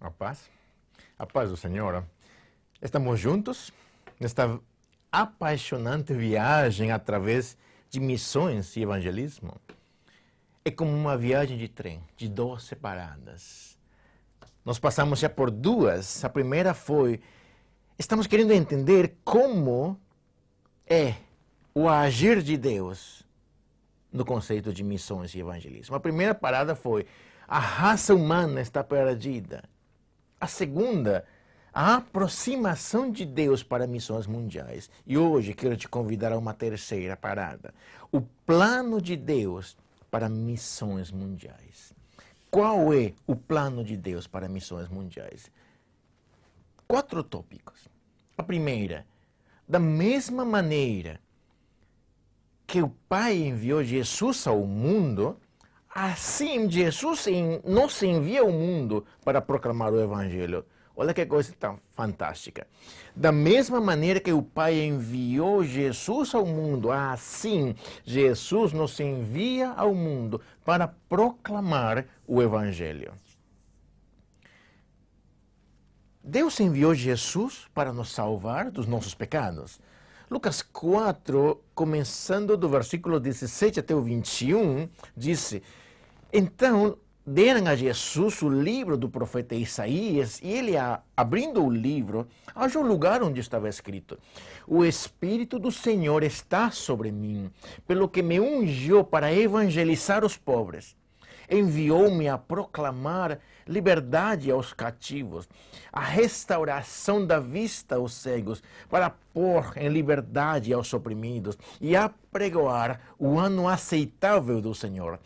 A paz do Senhor. Estamos juntos nesta apaixonante viagem através de missões e evangelismo. É como uma viagem de trem, de 12 paradas. Nós passamos já por duas. A primeira foi, estamos querendo entender como é o agir de Deus no conceito de missões e evangelismo. A primeira parada foi, a raça humana está perdida. A segunda, a aproximação de Deus para missões mundiais. E hoje quero te convidar a uma terceira parada. O plano de Deus para missões mundiais. Qual é o plano de Deus para missões mundiais? 4 tópicos. A primeira, da mesma maneira que o Pai enviou Jesus ao mundo, assim Jesus nos envia ao mundo para proclamar o Evangelho. Olha que coisa tão fantástica. Da mesma maneira que o Pai enviou Jesus ao mundo, assim Jesus nos envia ao mundo para proclamar o Evangelho. Deus enviou Jesus para nos salvar dos nossos pecados. Lucas 4, começando do versículo 17 até o 21, disse: Então deram a Jesus o livro do profeta Isaías, e ele, abrindo o livro, achou o lugar onde estava escrito: O Espírito do Senhor está sobre mim, pelo que me ungiu para evangelizar os pobres. Enviou-me a proclamar liberdade aos cativos, a restauração da vista aos cegos, para pôr em liberdade aos oprimidos e a pregoar o ano aceitável do Senhor.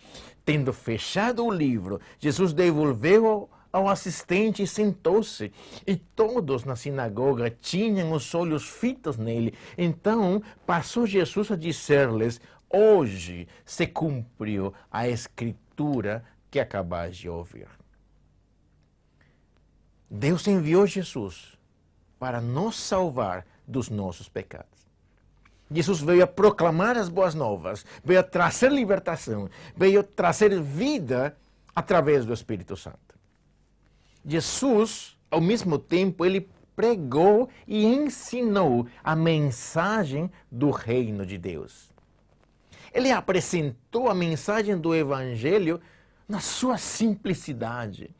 Tendo fechado o livro, Jesus devolveu ao assistente e sentou-se. E todos na sinagoga tinham os olhos fitos nele. Então passou Jesus a dizer-lhes: Hoje se cumpriu a escritura que acabais de ouvir. Deus enviou Jesus para nos salvar dos nossos pecados. Jesus veio a proclamar as boas novas, veio a trazer libertação, veio a trazer vida através do Espírito Santo. Jesus, ao mesmo tempo, ele pregou e ensinou a mensagem do reino de Deus. Ele apresentou a mensagem do Evangelho na sua simplicidade.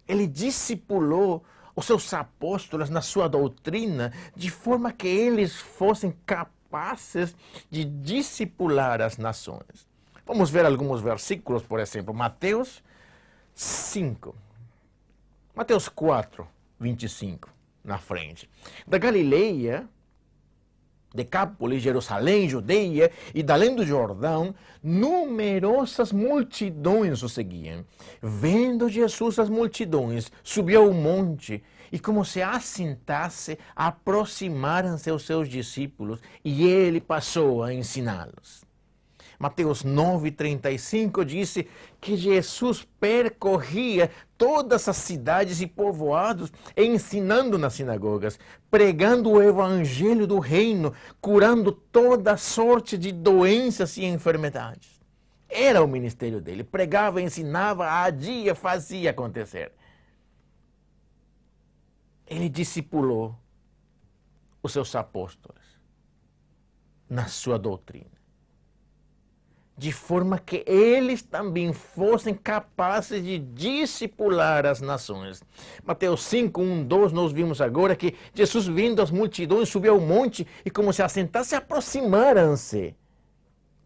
Ele discipulou os seus apóstolos na sua doutrina, de forma que eles fossem capazes de discipular as nações. Vamos ver alguns versículos, por exemplo, Mateus 5. Mateus 4, 25, na frente. Da Galileia, Decápolis, Jerusalém, Judeia e da além do Jordão, numerosas multidões o seguiam. Vendo Jesus as multidões, subiu ao monte e, como se assentasse, aproximaram-se os seus discípulos e ele passou a ensiná-los. Mateus 9:35 disse que Jesus percorria todas as cidades e povoados, ensinando nas sinagogas, pregando o evangelho do reino, curando toda sorte de doenças e enfermidades. Era o ministério dele. Pregava, ensinava, agia, fazia acontecer. Ele discipulou os seus apóstolos na sua doutrina, de forma que eles também fossem capazes de discipular as nações. Mateus 5, 1, 2, nós vimos agora que Jesus, vendo as multidões, subiu ao monte e, como se assentasse, aproximaram-se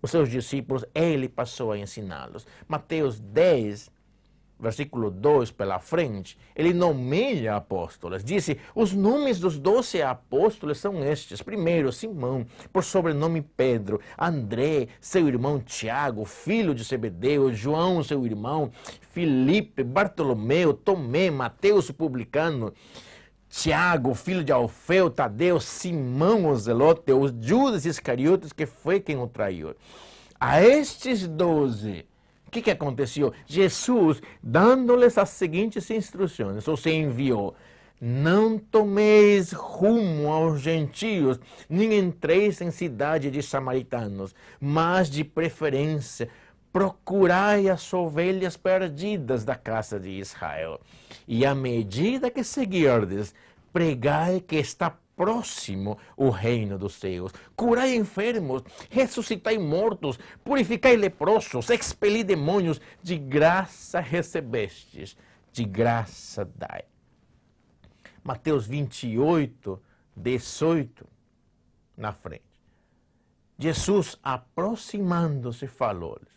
os seus discípulos, ele passou a ensiná-los. Mateus 10, versículo 2 pela frente, ele nomeia apóstolos. Disse: os nomes dos 12 apóstolos são estes. Primeiro, Simão, por sobrenome Pedro; André, seu irmão Tiago, filho de Zebedeu; João, seu irmão; Filipe, Bartolomeu, Tomé, Mateus, o publicano; Tiago, filho de Alfeu, Tadeu, Simão, o zelote; o Judas Iscariotes, que foi quem o traiu. A estes 12, o que aconteceu? Jesus, dando-lhes as seguintes instruções, os enviou: não tomeis rumo aos gentios, nem entreis em cidade de samaritanos, mas de preferência procurai as ovelhas perdidas da casa de Israel. E à medida que seguirdes, pregai que está próximo o reino dos céus. Curai enfermos, ressuscitai mortos, purificai leprosos, expeli demônios, de graça recebestes, de graça dai. Mateus 28, 18, na frente. Jesus, aproximando-se, falou-lhes: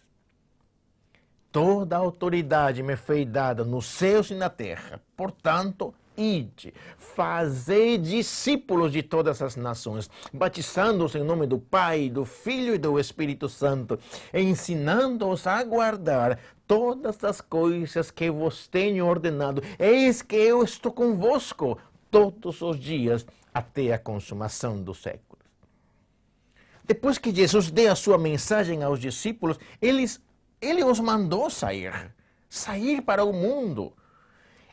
toda a autoridade me foi dada nos céus e na terra. Portanto, ide, fazei discípulos de todas as nações, batizando-os em nome do Pai, do Filho e do Espírito Santo, ensinando-os a guardar todas as coisas que vos tenho ordenado. Eis que eu estou convosco todos os dias até a consumação dos séculos. Depois que Jesus deu a sua mensagem aos discípulos, ele os mandou sair para o mundo.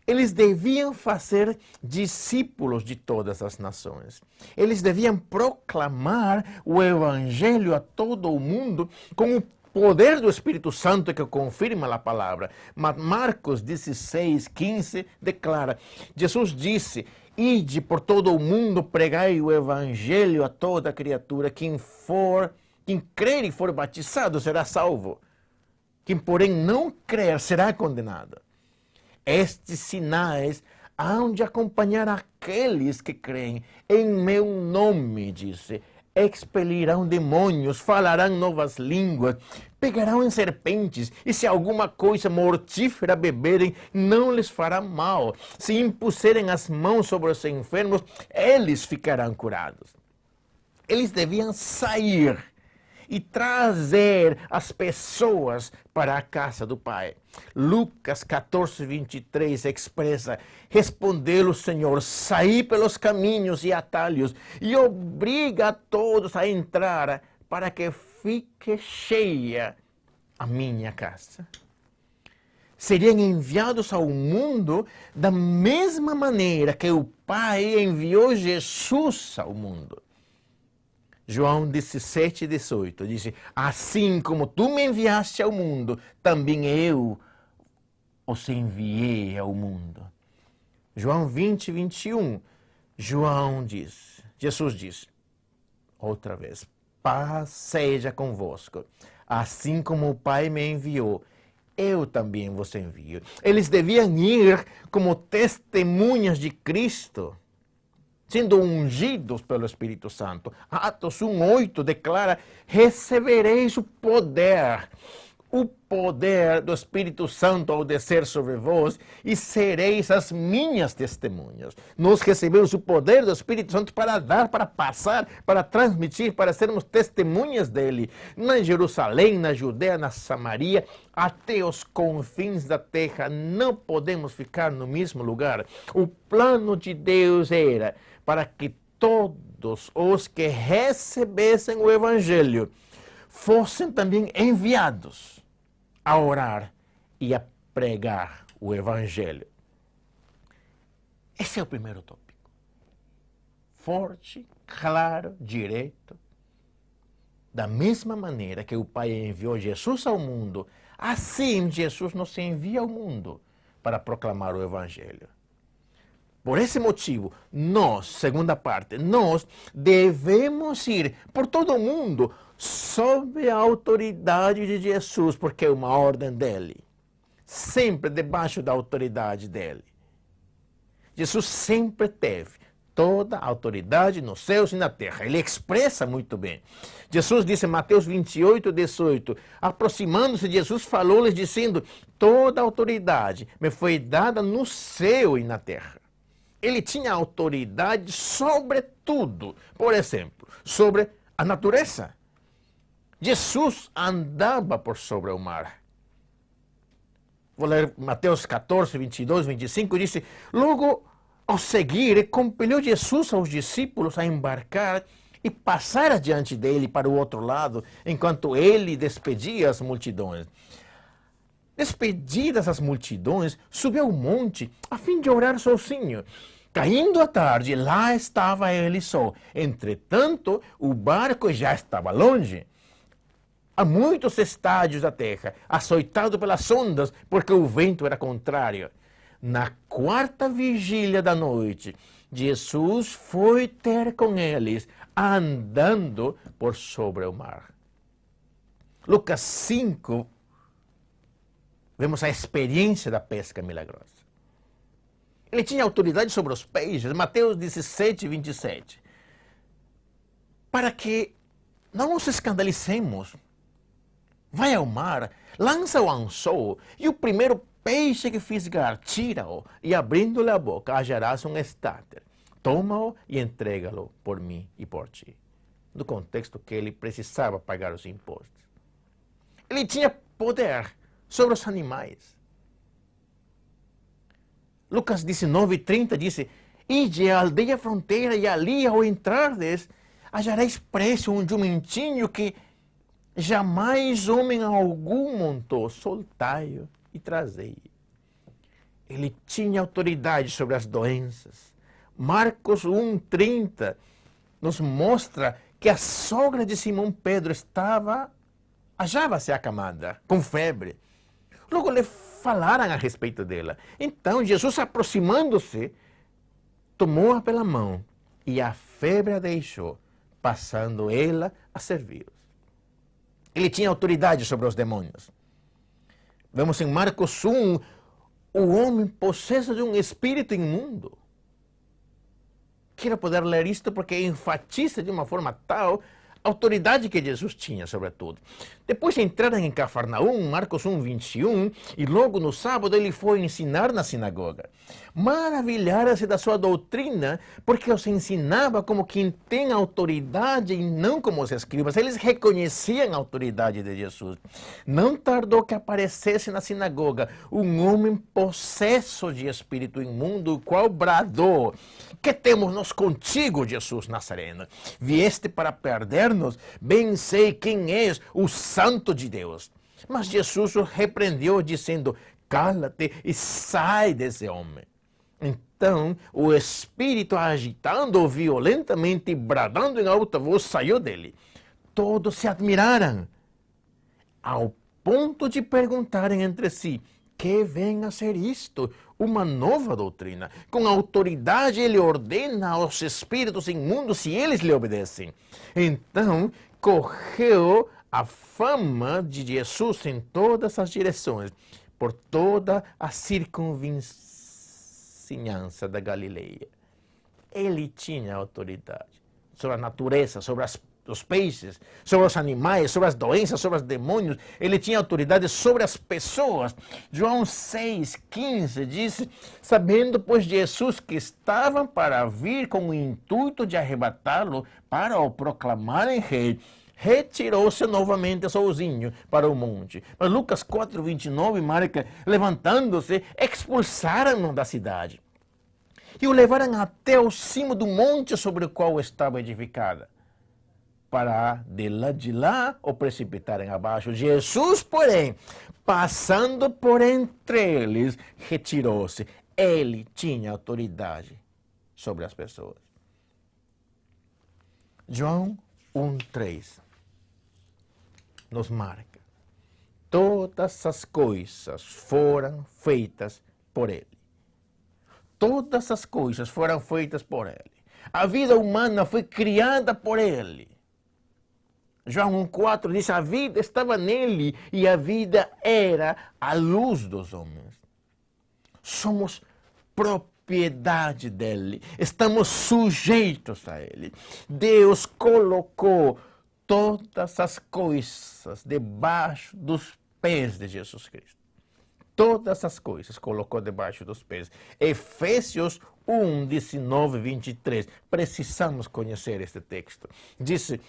Eles deviam fazer discípulos de todas as nações. Eles deviam proclamar o Evangelho a todo o mundo com o poder do Espírito Santo que confirma a palavra. Marcos 16, 15 declara: Jesus disse: ide por todo o mundo, pregai o Evangelho a toda criatura. Quem crer e for batizado será salvo. Quem, porém, não crer será condenado. Estes sinais hão de acompanhar aqueles que creem. Em meu nome, disse, expelirão demônios, falarão novas línguas, pegarão em serpentes, e se alguma coisa mortífera beberem, não lhes fará mal. Se impuserem as mãos sobre os enfermos, eles ficarão curados. Eles deviam sair e trazer as pessoas para a casa do Pai. Lucas 14, 23 expressa: respondeu o Senhor, saí pelos caminhos e atalhos e obriga a todos a entrar para que fique cheia a minha casa. Seriam enviados ao mundo da mesma maneira que o Pai enviou Jesus ao mundo. João 17, 18 diz: assim como tu me enviaste ao mundo, também eu os enviei ao mundo. João 20, 21, Jesus diz, outra vez: paz seja convosco. Assim como o Pai me enviou, eu também vos envio. Eles deviam ir como testemunhas de Cristo, sendo ungidos pelo Espírito Santo. Atos 1:8 declara: recebereis o poder do Espírito Santo ao descer sobre vós, e sereis as minhas testemunhas. Nós recebemos o poder do Espírito Santo para dar, para passar, para transmitir, para sermos testemunhas dele, na Jerusalém, na Judeia, na Samaria, até os confins da terra. Não podemos ficar no mesmo lugar. O plano de Deus era para que todos os que recebessem o Evangelho fossem também enviados a orar e a pregar o Evangelho. Esse é o primeiro tópico. Forte, claro, direto. Da mesma maneira que o Pai enviou Jesus ao mundo, assim Jesus nos envia ao mundo para proclamar o Evangelho. Por esse motivo, nós, segunda parte, nós devemos ir por todo o mundo sob a autoridade de Jesus, porque é uma ordem dele. Sempre debaixo da autoridade dele. Jesus sempre teve toda a autoridade nos céus e na terra. Ele expressa muito bem. Jesus disse em Mateus 28, 18, aproximando-se de Jesus, falou-lhes dizendo: toda a autoridade me foi dada no céu e na terra. Ele tinha autoridade sobre tudo. Por exemplo, sobre a natureza. Jesus andava por sobre o mar. Vou ler Mateus 14, 22, 25, disse: logo ao seguir, compeliu Jesus aos discípulos a embarcar e passar adiante dele para o outro lado, enquanto ele despedia as multidões. Despedidas as multidões, subiu ao monte a fim de orar sozinho. Caindo a tarde, lá estava ele só. Entretanto, o barco já estava longe. a muitos estádios da terra, açoitado pelas ondas, porque o vento era contrário. Na quarta vigília da noite, Jesus foi ter com eles, andando por sobre o mar. Lucas 5, vemos a experiência da pesca milagrosa. Ele tinha autoridade sobre os peixes, Mateus 17, 27. Para que não nos escandalicemos, vai ao mar, lança o anzol, e o primeiro peixe que fisgar, tira-o, e abrindo-lhe a boca, acharás um estáter. Toma-o e entrega-lo por mim e por ti. No contexto que ele precisava pagar os impostos. Ele tinha poder sobre os animais. Lucas 19, 30 diz: ide à aldeia fronteira e ali, ao entrardes, achareis preso um jumentinho que jamais homem algum montou. Soltai-o e trazei. Ele tinha autoridade sobre as doenças. Marcos 1,30 nos mostra que a sogra de Simão Pedro achava-se acamada, com febre. Logo lhe falaram a respeito dela. Então Jesus, aproximando-se, tomou-a pela mão e a febre a deixou, passando ela a servi-los. Ele tinha autoridade sobre os demônios. Vemos em Marcos 1, o homem possesso de um espírito imundo. Quero poder ler isto porque enfatiza de uma forma tal a autoridade que Jesus tinha sobre tudo. Depois entraram em Cafarnaum, Marcos 1, 21, e logo no sábado ele foi ensinar na sinagoga. Maravilhara-se da sua doutrina, porque os ensinava como quem tem autoridade e não como os escribas. Eles reconheciam a autoridade de Jesus. Não tardou que aparecesse na sinagoga um homem possesso de espírito imundo, o qual bradou: que temos nós contigo, Jesus Nazareno? Vieste para perder-nos? Bem sei quem és, o Santo de Deus. Mas Jesus o repreendeu, dizendo: cala-te e sai desse homem. Então, o espírito, agitando violentamente e bradando em alta voz, saiu dele. Todos se admiraram, ao ponto de perguntarem entre si: que vem a ser isto? Uma nova doutrina. Com autoridade ele ordena aos espíritos imundos e eles lhe obedecem. Então, correu a fama de Jesus em todas as direções, por toda a circunvizinhança da Galileia. Ele tinha autoridade sobre a natureza, sobre os peixes, sobre os animais, sobre as doenças, sobre os demônios. Ele tinha autoridade sobre as pessoas. João 6,15 diz: sabendo, pois, Jesus que estavam para vir com o intuito de arrebatá-lo para o proclamarem rei, retirou-se novamente sozinho para o monte. Mas Lucas 4,29 marca: levantando-se, expulsaram-no da cidade e o levaram até o cimo do monte sobre o qual estava edificada, para de lá o precipitarem abaixo. Jesus, porém, passando por entre eles, retirou-se. Ele tinha autoridade sobre as pessoas. João 1,3 nos marca: todas as coisas foram feitas por ele. Todas as coisas foram feitas por ele. A vida humana foi criada por ele. João 1,4 diz: a vida estava nele e a vida era a luz dos homens. Somos propriedade dele, estamos sujeitos a ele. Deus colocou todas as coisas debaixo dos pés de Jesus Cristo. Todas as coisas colocou debaixo dos pés. Efésios 1, 19, 23. Precisamos conhecer este texto. Diz: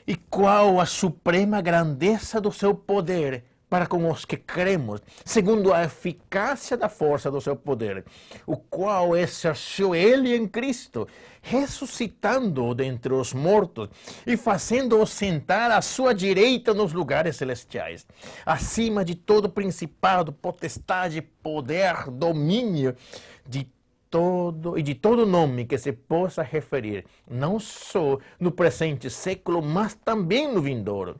e qual a suprema grandeza do seu poder para com os que cremos, segundo a eficácia da força do seu poder, o qual exerceu ele em Cristo, ressuscitando-o dentre os mortos e fazendo-o sentar à sua direita nos lugares celestiais, acima de todo principado, potestade, poder, domínio, de todo nome que se possa referir, não só no presente século, mas também no vindouro.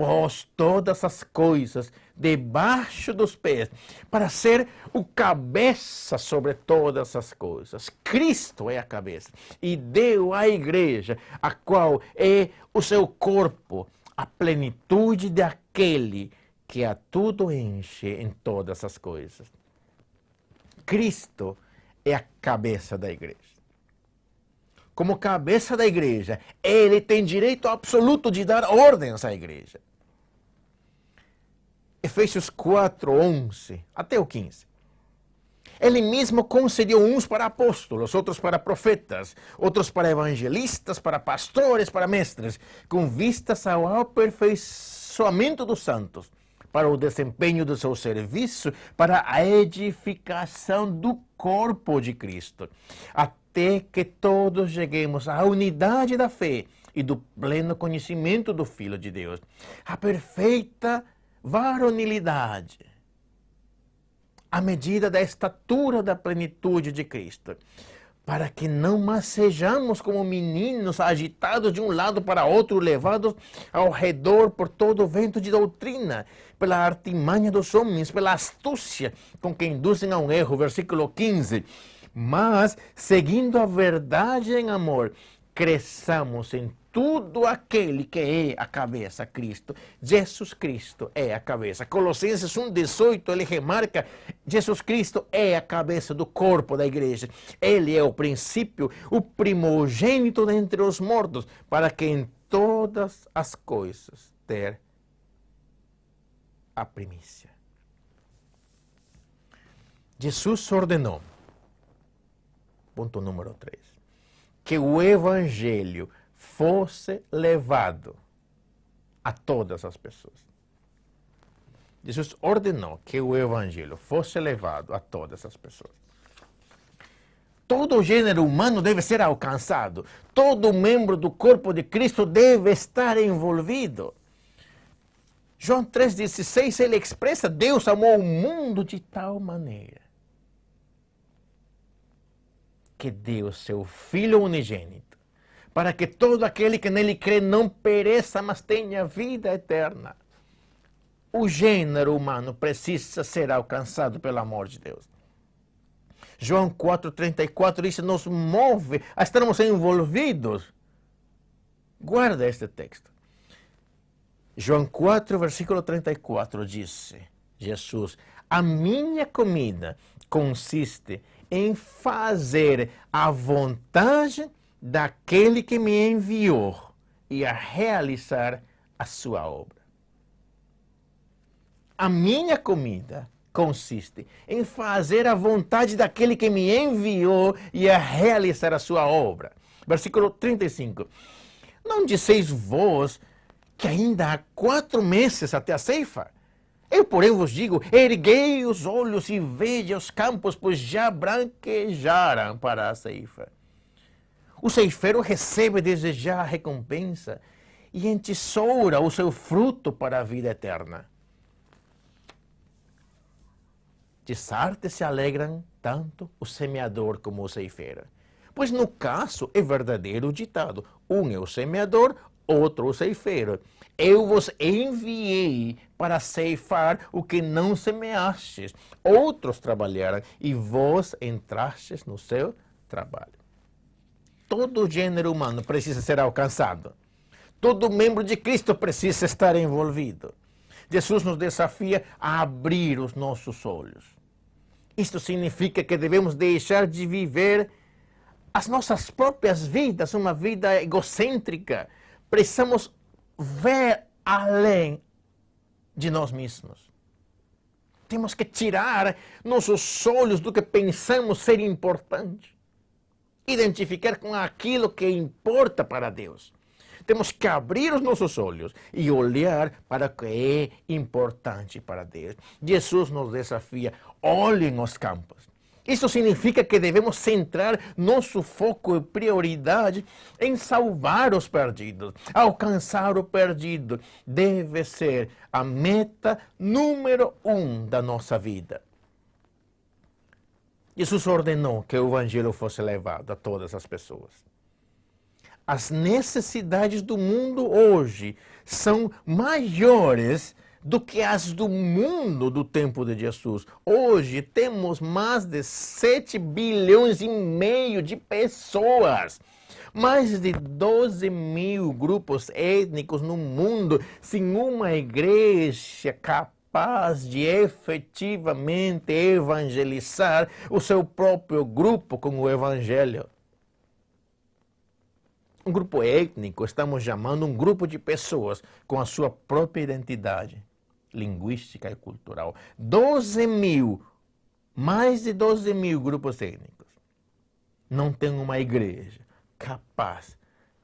pôs todas as coisas debaixo dos pés, para ser o cabeça sobre todas as coisas. Cristo é a cabeça e deu à igreja, a qual é o seu corpo, a plenitude daquele que a tudo enche em todas as coisas. Cristo é a cabeça da igreja. Como cabeça da igreja, ele tem direito absoluto de dar ordens à igreja. Efésios 4, 11 até o 15. Ele mesmo concedeu uns para apóstolos, outros para profetas, outros para evangelistas, para pastores, para mestres, com vistas ao aperfeiçoamento dos santos, para o desempenho do seu serviço, para a edificação do corpo de Cristo, até que todos cheguemos à unidade da fé e do pleno conhecimento do Filho de Deus, a perfeita varonilidade, à medida da estatura da plenitude de Cristo, para que não mais sejamos como meninos agitados de um lado para outro, levados ao redor por todo o vento de doutrina, pela artimanha dos homens, pela astúcia com que induzem a um erro. Versículo 15. Mas, seguindo a verdade em amor, cresçamos em tudo aquele que é a cabeça, Cristo. Jesus Cristo é a cabeça. Colossenses 1,18, ele remarca, Jesus Cristo é a cabeça do corpo da igreja. Ele é o princípio, o primogênito dentre os mortos, para que em todas as coisas ter a primícia. Jesus ordenou, ponto número 3, que o evangelho fosse levado a todas as pessoas. Jesus ordenou que o evangelho fosse levado a todas as pessoas. Todo o gênero humano deve ser alcançado. Todo membro do corpo de Cristo deve estar envolvido. João 3,16, ele expressa: Deus amou o mundo de tal maneira que deu seu Filho unigênito, para que todo aquele que nele crê não pereça, mas tenha vida eterna. O gênero humano precisa ser alcançado pelo amor de Deus. João 4,34, isso nos move a estarmos envolvidos. Guarda este texto. João 4, versículo 34, disse Jesus: a minha comida consiste em fazer a vontade daquele que me enviou e a realizar a sua obra. A minha comida consiste em fazer a vontade daquele que me enviou e a realizar a sua obra. Versículo 35. Não disseis vós que ainda há 4 meses até a ceifa? Eu, porém, vos digo, erguei os olhos e veja os campos, pois já branquejaram para a ceifa. O ceifeiro recebe desde já a recompensa e entesoura o seu fruto para a vida eterna. De sorte se alegram tanto o semeador como o ceifeiro. Pois no caso é verdadeiro o ditado: um é o semeador, outro o ceifeiro. Eu vos enviei para ceifar o que não semeastes. Outros trabalharam e vós entrastes no seu trabalho. Todo gênero humano precisa ser alcançado. Todo membro de Cristo precisa estar envolvido. Jesus nos desafia a abrir os nossos olhos. Isto significa que devemos deixar de viver as nossas próprias vidas, uma vida egocêntrica. Precisamos ver além de nós mesmos. Temos que tirar nossos olhos do que pensamos ser importante. Identificar com aquilo que importa para Deus. Temos que abrir os nossos olhos e olhar para o que é importante para Deus. Jesus nos desafia: olhem os campos. Isso significa que devemos centrar nosso foco e prioridade em salvar os perdidos. Alcançar o perdido deve ser a meta número 1 da nossa vida. Jesus ordenou que o evangelho fosse levado a todas as pessoas. As necessidades do mundo hoje são maiores do que as do mundo do tempo de Jesus. Hoje temos mais de 7 bilhões e meio de pessoas. Mais de 12 mil grupos étnicos no mundo, sem uma igreja capaz de efetivamente evangelizar o seu próprio grupo com o evangelho. Um grupo étnico, estamos chamando um grupo de pessoas com a sua própria identidade linguística e cultural. 12 mil, mais de 12 mil grupos étnicos não têm uma igreja capaz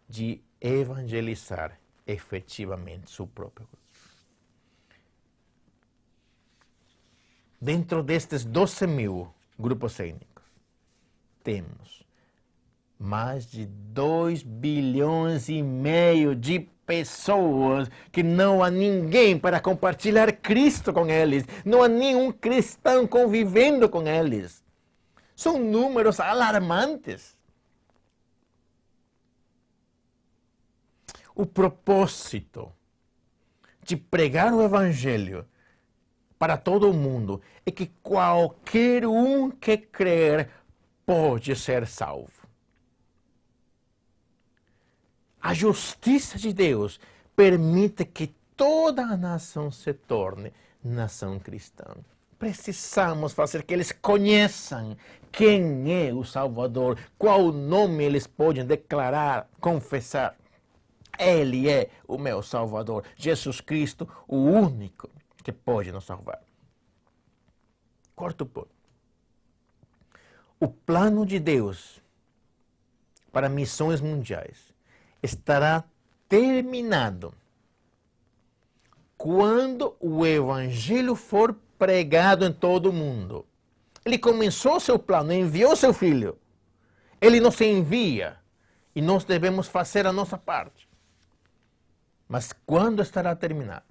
de evangelizar efetivamente seu próprio grupo. Dentro destes 12 mil grupos étnicos, temos mais de 2 bilhões e meio de pessoas que não há ninguém para compartilhar Cristo com eles. Não há nenhum cristão convivendo com eles. São números alarmantes. O propósito de pregar o Evangelho para todo mundo é que qualquer um que crer pode ser salvo. A justiça de Deus permite que toda a nação se torne nação cristã. Precisamos fazer que eles conheçam quem é o Salvador, qual nome eles podem declarar, confessar. Ele é o meu Salvador, Jesus Cristo, o único que pode nos salvar. Quarto ponto. O plano de Deus para missões mundiais estará terminado quando o Evangelho for pregado em todo o mundo. Ele começou seu plano, enviou seu Filho. Ele nos envia e nós devemos fazer a nossa parte. Mas quando estará terminado?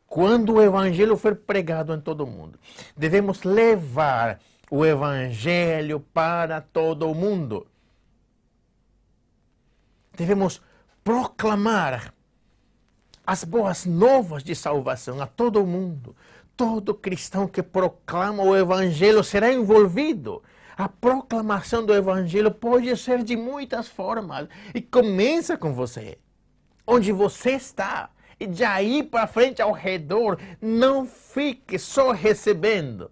Quando o Evangelho for pregado em todo o mundo. Devemos levar o Evangelho para todo o mundo. Devemos proclamar as boas novas de salvação a todo o mundo. Todo cristão que proclama o Evangelho será envolvido. A proclamação do Evangelho pode ser de muitas formas. E começa com você. Onde você está. E de aí para frente ao redor, não fique só recebendo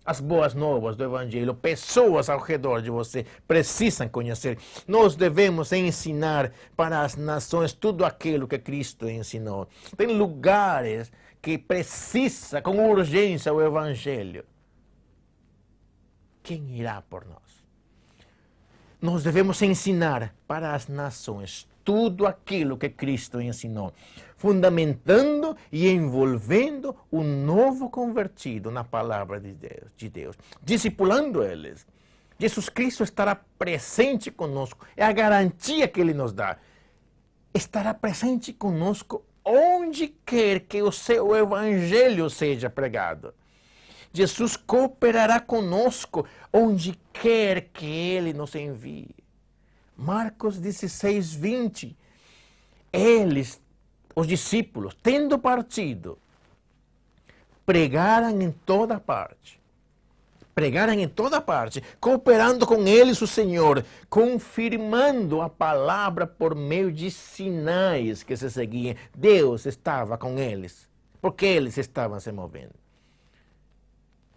as boas novas do Evangelho. Pessoas ao redor de você precisam conhecer. Nós devemos ensinar para as nações tudo aquilo que Cristo ensinou. Tem lugares que precisa com urgência o Evangelho. Quem irá por nós? Nós devemos ensinar para as nações tudo aquilo que Cristo ensinou, fundamentando e envolvendo o novo convertido na palavra de Deus, discipulando eles. Jesus Cristo estará presente conosco, é a garantia que Ele nos dá. Estará presente conosco onde quer que o seu Evangelho seja pregado. Jesus cooperará conosco onde quer que Ele nos envie. Marcos 16, 20. Eles, os discípulos, tendo partido, pregaram em toda parte. Pregaram em toda parte, cooperando com eles o Senhor, confirmando a palavra por meio de sinais que se seguiam. Deus estava com eles, porque eles estavam se movendo.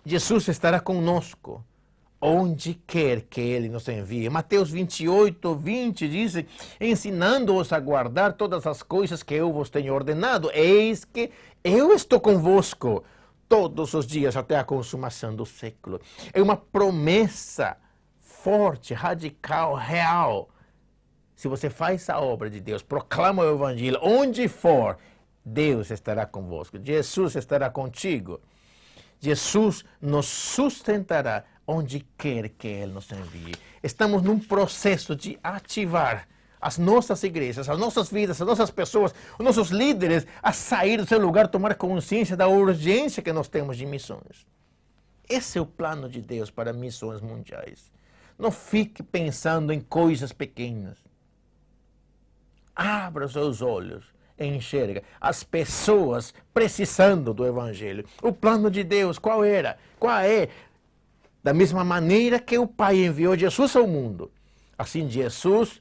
Jesus estará conosco onde quer que Ele nos envie. Mateus 28, 20 diz, ensinando-os a guardar todas as coisas que eu vos tenho ordenado. Eis que eu estou convosco todos os dias até a consumação do século. É uma promessa forte, radical, real. Se você faz a obra de Deus, proclama o Evangelho, onde for, Deus estará convosco. Jesus estará contigo. Jesus nos sustentará onde quer que Ele nos envie. Estamos num processo de ativar as nossas igrejas, as nossas vidas, as nossas pessoas, os nossos líderes a sair do seu lugar, tomar consciência da urgência que nós temos de missões. Esse é o plano de Deus para missões mundiais. Não fique pensando em coisas pequenas. Abra os seus olhos e enxerga as pessoas precisando do Evangelho. O plano de Deus, qual era? Qual é? Da mesma maneira que o Pai enviou Jesus ao mundo, assim Jesus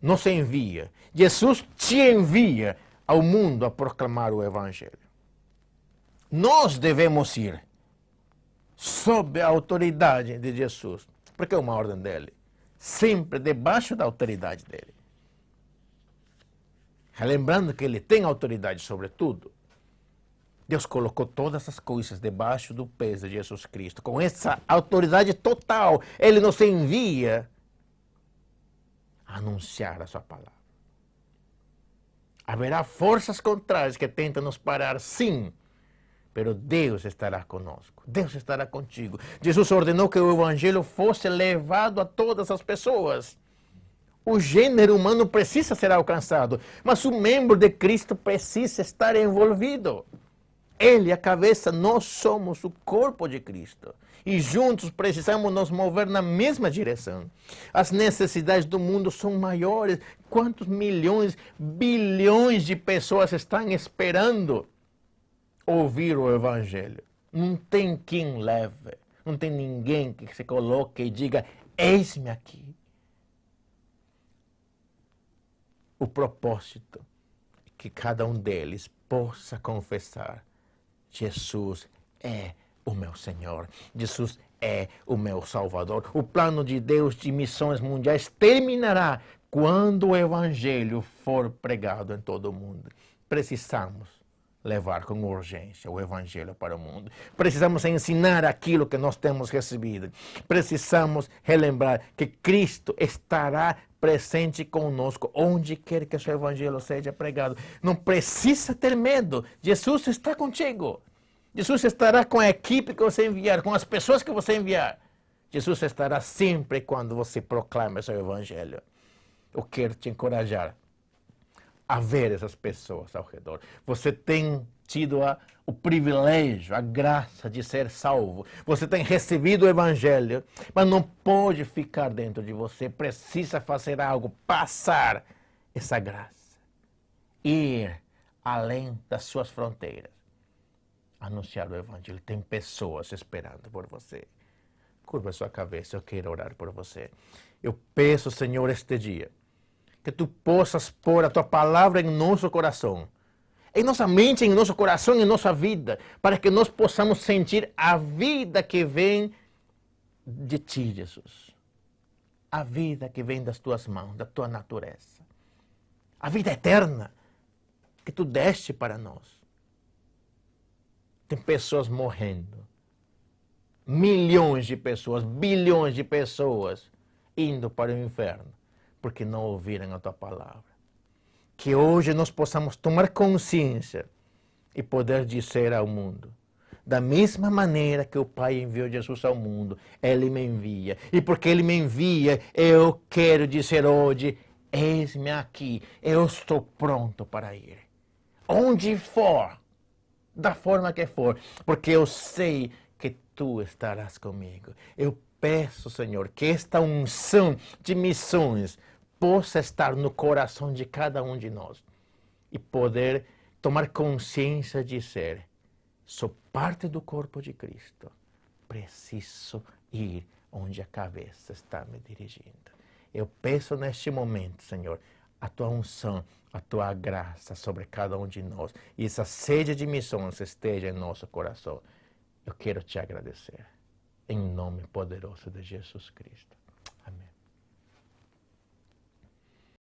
nos envia. Jesus te envia ao mundo a proclamar o Evangelho. Nós devemos ir sob a autoridade de Jesus, porque é uma ordem dele, sempre debaixo da autoridade dele. Lembrando que ele tem autoridade sobre tudo. Deus colocou todas as coisas debaixo do peso de Jesus Cristo. Com essa autoridade total, ele nos envia a anunciar a sua palavra. Haverá forças contrárias que tentam nos parar, sim. Mas Deus estará conosco. Deus estará contigo. Jesus ordenou que o Evangelho fosse levado a todas as pessoas. O gênero humano precisa ser alcançado, mas o membro de Cristo precisa estar envolvido. Ele, a cabeça, nós somos o corpo de Cristo. E juntos precisamos nos mover na mesma direção. As necessidades do mundo são maiores. Quantos milhões, bilhões de pessoas estão esperando ouvir o Evangelho? Não tem quem leve. Não tem ninguém que se coloque e diga, eis-me aqui. O propósito é que cada um deles possa confessar: Jesus é o meu Senhor, Jesus é o meu Salvador. O plano de Deus de missões mundiais terminará quando o Evangelho for pregado em todo o mundo. Precisamos levar com urgência o Evangelho para o mundo. Precisamos ensinar aquilo que nós temos recebido. Precisamos relembrar que Cristo estará presente conosco onde quer que o seu Evangelho seja pregado. Não precisa ter medo. Jesus está contigo. Jesus estará com a equipe que você enviar, com as pessoas que você enviar. Jesus estará sempre quando você proclama o seu Evangelho. Eu quero te encorajar a ver essas pessoas ao redor. Você tem tido o privilégio, a graça de ser salvo. Você tem recebido o Evangelho, mas não pode ficar dentro de você. Precisa fazer algo, passar essa graça. Ir além das suas fronteiras. Anunciar o Evangelho. Tem pessoas esperando por você. Curva a sua cabeça, eu quero orar por você. Eu peço, Senhor, este dia, que tu possas pôr a tua palavra em nosso coração, em nossa mente, em nosso coração, em nossa vida, para que nós possamos sentir a vida que vem de ti, Jesus. A vida que vem das tuas mãos, da tua natureza. A vida eterna que tu deste para nós. Tem pessoas morrendo. Milhões de pessoas, bilhões de pessoas indo para o inferno, porque não ouviram a tua palavra. Que hoje nós possamos tomar consciência e poder dizer ao mundo: da mesma maneira que o Pai enviou Jesus ao mundo, Ele me envia. E porque Ele me envia, eu quero dizer hoje: eis-me aqui, eu estou pronto para ir. Onde for, da forma que for, porque eu sei que tu estarás comigo. Eu peço, Senhor, que esta unção de missões possa estar no coração de cada um de nós e poder tomar consciência de ser: sou parte do corpo de Cristo, preciso ir onde a cabeça está me dirigindo. Eu peço neste momento, Senhor, a tua unção, a tua graça sobre cada um de nós, e essa sede de missões esteja em nosso coração. Eu quero te agradecer, em nome poderoso de Jesus Cristo.